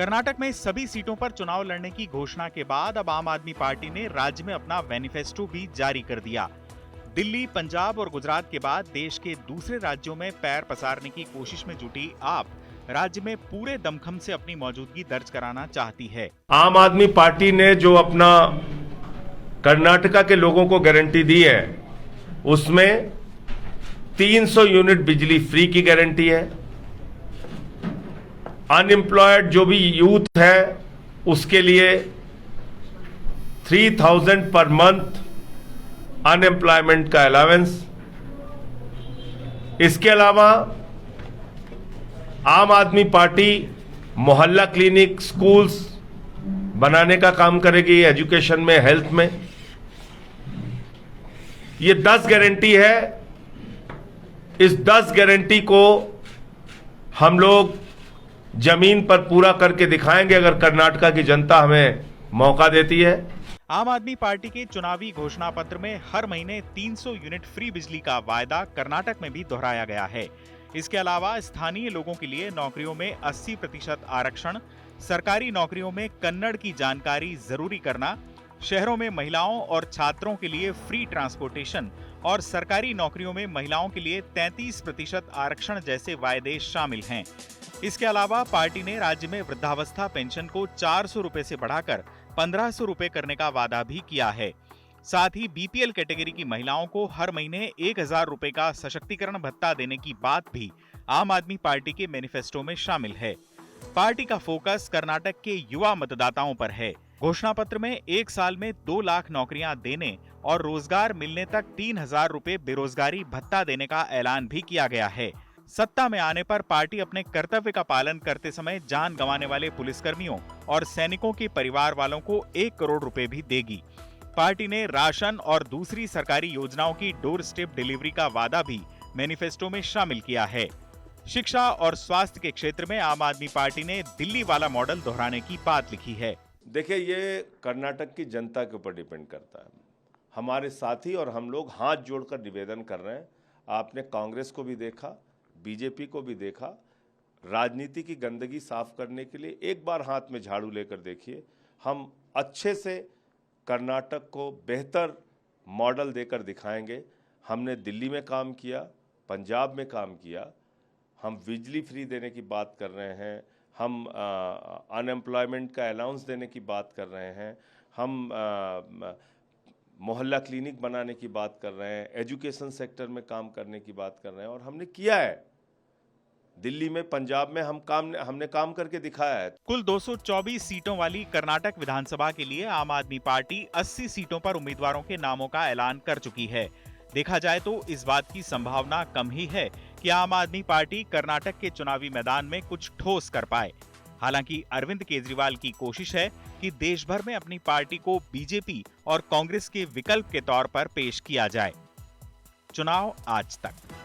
कर्नाटक में सभी सीटों पर चुनाव लड़ने की घोषणा के बाद अब आम आदमी पार्टी ने राज्य में अपना मैनिफेस्टो भी जारी कर दिया। दिल्ली, पंजाब और गुजरात के बाद देश के दूसरे राज्यों में पैर पसारने की कोशिश में जुटी आप राज्य में पूरे दमखम से अपनी मौजूदगी दर्ज कराना चाहती है। आम आदमी पार्टी ने जो अपना कर्नाटका के लोगों को गारंटी दी है उसमें 300 यूनिट बिजली फ्री की गारंटी है। अनएम्प्लॉयड जो भी यूथ है उसके लिए 3000 पर मंथ अनएम्प्लॉयमेंट का अलावेंस। इसके अलावा आम आदमी पार्टी मोहल्ला क्लिनिक, स्कूल्स बनाने का काम करेगी, एजुकेशन में, हेल्थ में। ये 10 गारंटी है। इस 10 गारंटी को हम लोग जमीन पर पूरा करके दिखाएंगे अगर कर्नाटका की जनता हमें मौका देती है। आम आदमी पार्टी के चुनावी घोषणा पत्र में हर महीने 300 यूनिट फ्री बिजली का वायदा कर्नाटक में भी दोहराया गया है। इसके अलावा स्थानीय लोगों के लिए नौकरियों में 80% आरक्षण, सरकारी नौकरियों में कन्नड़ की जानकारी जरूरी करना, शहरों में महिलाओं और छात्रों के लिए फ्री ट्रांसपोर्टेशन और सरकारी नौकरियों में महिलाओं के लिए 33% आरक्षण जैसे वायदे शामिल हैं। इसके अलावा पार्टी ने राज्य में वृद्धावस्था पेंशन को 400 रुपए से बढ़ाकर 1500 रुपए करने का वादा भी किया है। साथ ही बीपीएल कैटेगरी की महिलाओं को हर महीने 1000 रुपए का सशक्तिकरण भत्ता देने की बात भी आम आदमी पार्टी के मैनिफेस्टो में शामिल है। पार्टी का फोकस कर्नाटक के युवा मतदाताओं पर है। घोषणा पत्र में 1 साल में 2 लाख नौकरियां देने और रोजगार मिलने तक 3000 रुपए बेरोजगारी भत्ता देने का ऐलान भी किया गया है। सत्ता में आने पर पार्टी अपने कर्तव्य का पालन करते समय जान गंवाने वाले पुलिसकर्मियों और सैनिकों के परिवार वालों को 1 करोड़ रुपए भी देगी। पार्टी ने राशन और दूसरी सरकारी योजनाओं की डोर स्टेप डिलीवरी का वादा भी मैनिफेस्टो में शामिल किया है। शिक्षा और स्वास्थ्य के क्षेत्र में आम आदमी पार्टी ने दिल्ली वाला मॉडल दोहराने की बात लिखी है। देखिए, ये कर्नाटक की जनता के ऊपर डिपेंड करता है। हमारे साथी और हम लोग हाथ जोड़कर निवेदन कर रहे हैं। आपने कांग्रेस को भी देखा, बीजेपी को भी देखा। राजनीति की गंदगी साफ करने के लिए एक बार हाथ में झाड़ू लेकर देखिए। हम अच्छे से कर्नाटक को बेहतर मॉडल देकर दिखाएंगे। हमने दिल्ली में काम किया, पंजाब में काम किया। हम बिजली फ्री देने की बात कर रहे हैं, हम अनएम्प्लॉयमेंट का अलाउंस देने की बात कर रहे हैं, हम मोहल्ला क्लिनिक बनाने की बात कर रहे हैं, एजुकेशन सेक्टर में काम करने की बात कर रहे हैं और हमने किया है। दिल्ली में, पंजाब में हमने काम करके दिखाया है। कुल 224 सीटों वाली कर्नाटक विधानसभा के लिए आम आदमी पार्टी 80 सीटों पर उम्मीदवारों के नामों का ऐलान कर चुकी है। देखा जाए तो इस बात की संभावना कम ही है कि आम आदमी पार्टी कर्नाटक के चुनावी मैदान में कुछ ठोस कर पाए। हालांकि अरविंद केजरीवाल की कोशिश है कि देश भर में अपनी पार्टी को बीजेपी और कांग्रेस के विकल्प के तौर पर पेश किया जाए। चुनाव आज तक।